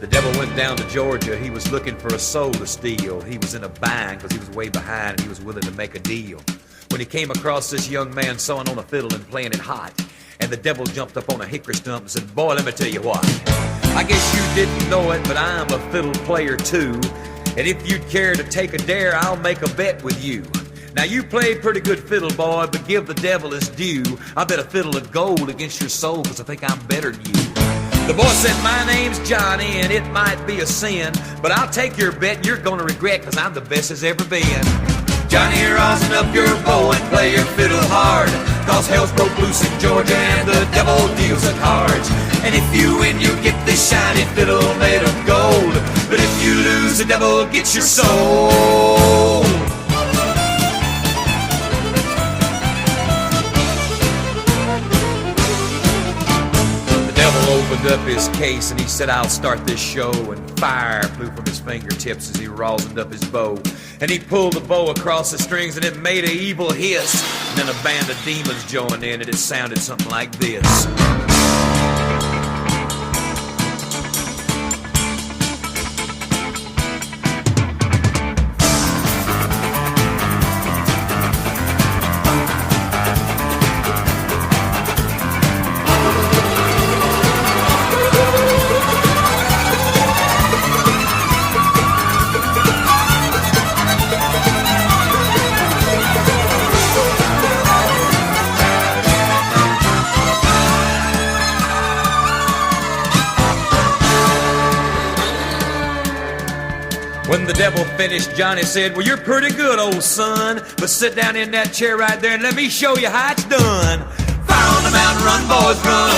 The devil went down to Georgia. He was looking for a soul to steal. He was in a bind because he was way behind and he was willing to make a deal. When he came across this young man sawing on a fiddle and playing it hot, and the devil jumped up on a hickory stump and said, "Boy, let me tell you what. I guess you didn't know it, but I'm a fiddle player too. And if you'd care to take a dare, I'll make a bet with you. Now you play pretty good fiddle, boy, but give the devil his due. I bet a fiddle of gold against your soul, because I think I'm better than you." The boy said, "My name's Johnny, and it might be a sin, but I'll take your bet and you're gonna regret, because I'm the best as ever been. Johnny, rosin up your bow and play your fiddle hard, cause hell's broke loose in Georgia and the devil deals the cards. And if you win, you get this shiny fiddle made of gold, but if you lose, the devil gets your soul." Opened up his case and he said, "I'll start this show," and fire flew from his fingertips as he rosined up his bow. And he pulled the bow across the strings and it made an evil hiss. And then a band of demons joined in and it sounded something like this. When the devil finished, Johnny said, "Well, you're pretty good, old son, but sit down in that chair right there and let me show you how it's done. Fire on the mountain, run, boys, run.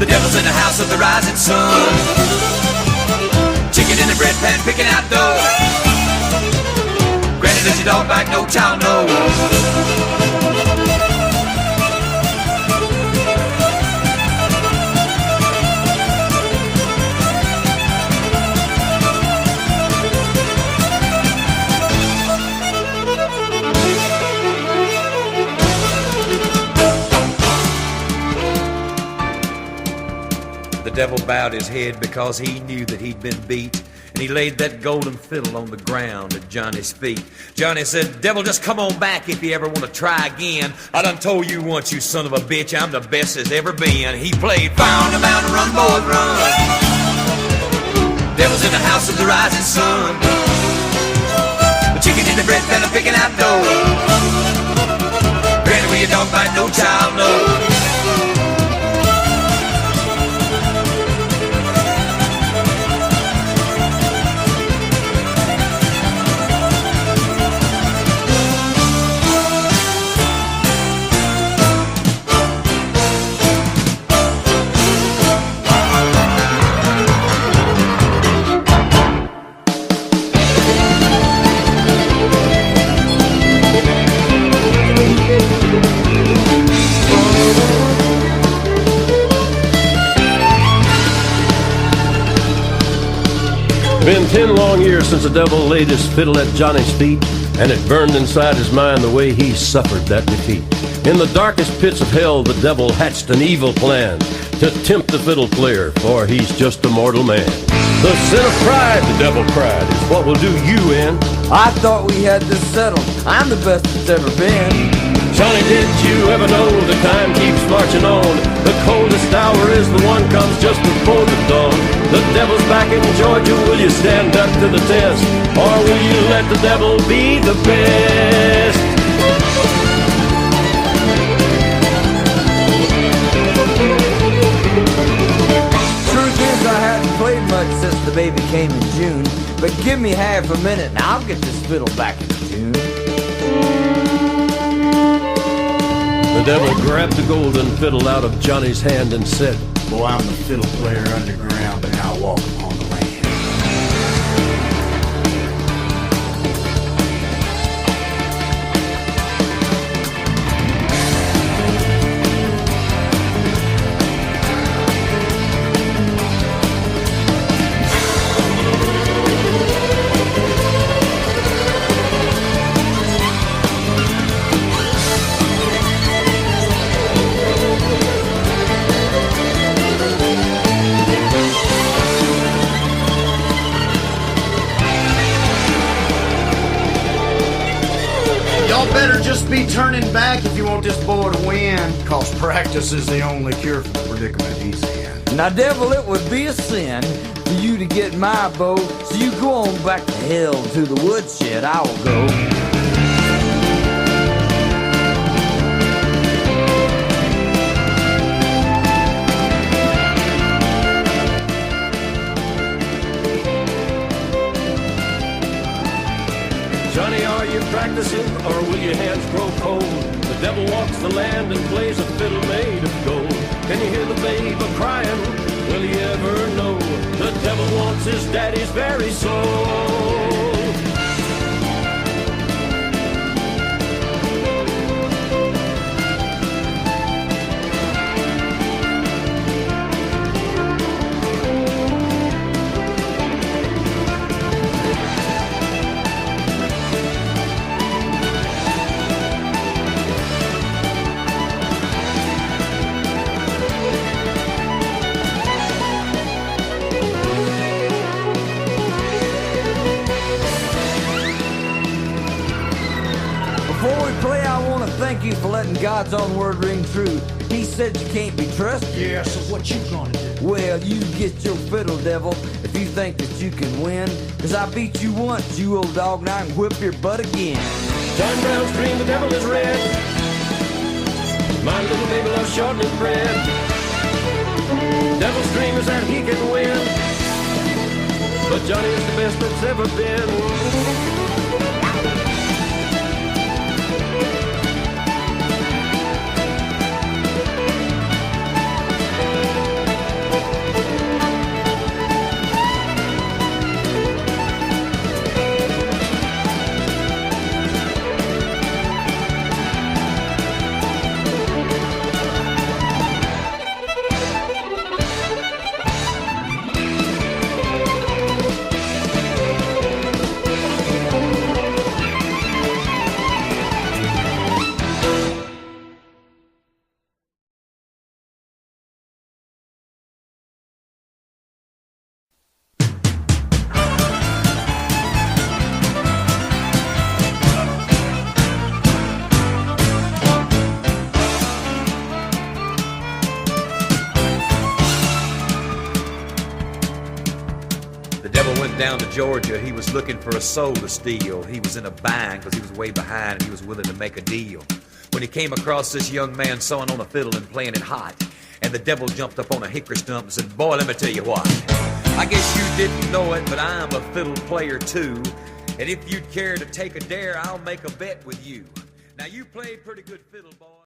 The devil's in the house of the rising sun. Chicken in the bread pan, picking out dough. Granny, does your dog bite? No child, no." The devil bowed his head because he knew that he'd been beat, and he laid that golden fiddle on the ground at Johnny's feet. Johnny said, "Devil, just come on back if you ever want to try again. I done told you once, you son of a bitch, I'm the best as ever been." He played, "Fire on the mountain, run, boys, run. Devil's in the house of the rising sun. The chicken in the bread pan, I'm picking out dough. Granny, will your dog bite? No child, no." Been 10 long years since the devil laid his fiddle at Johnny's feet, and it burned inside his mind the way he suffered that defeat. In the darkest pits of hell, the devil hatched an evil plan to tempt the fiddle player, for he's just a mortal man. The sin of pride, the devil cried, is what will do you in. I thought we had this settled. I'm the best it's ever been. Johnny, did you ever know the time keeps marching on? The coldest hour is the one comes just before the dawn. The devil's back in Georgia, will you stand up to the test? Or will you let the devil be the best? Truth is, I hadn't played much since the baby came in June. But give me half a minute and I'll get this fiddle back in tune. The devil grabbed the golden fiddle out of Johnny's hand and said, "Boy, I'm the fiddle player underground, but now I walk upon the land." better just be turning back if you want this boy to win. Cause practice is the only cure for the predicament he's in. Now, devil, it would be a sin for you to get my bow, so you go on back to hell to the woodshed. I will go. Johnny, are you practicing, or will your hands grow cold? The devil walks the land and plays a fiddle made of gold. Can you hear the babe a-crying? Will he ever know? The devil wants his daddy's very soul. Before we play, I want to thank you for letting God's own word ring true. He said you can't be trusted. Yeah, so what you gonna do? Well, you get your fiddle, devil, if you think that you can win. Cause I beat you once, you old dog, and I can whip your butt again. John Brown's dream, the devil is red. My little baby loves shortening bread. Devil's dream is that he can win, but Johnny is the best that's ever been. The devil went down to Georgia. He was looking for a soul to steal. He was in a bind because he was way behind and he was willing to make a deal. When he came across this young man sewing on a fiddle and playing it hot, and the devil jumped up on a hickory stump and said, "Boy, let me tell you what. I guess you didn't know it, but I'm a fiddle player too. And if you'd care to take a dare, I'll make a bet with you. Now, you play pretty good fiddle, boy."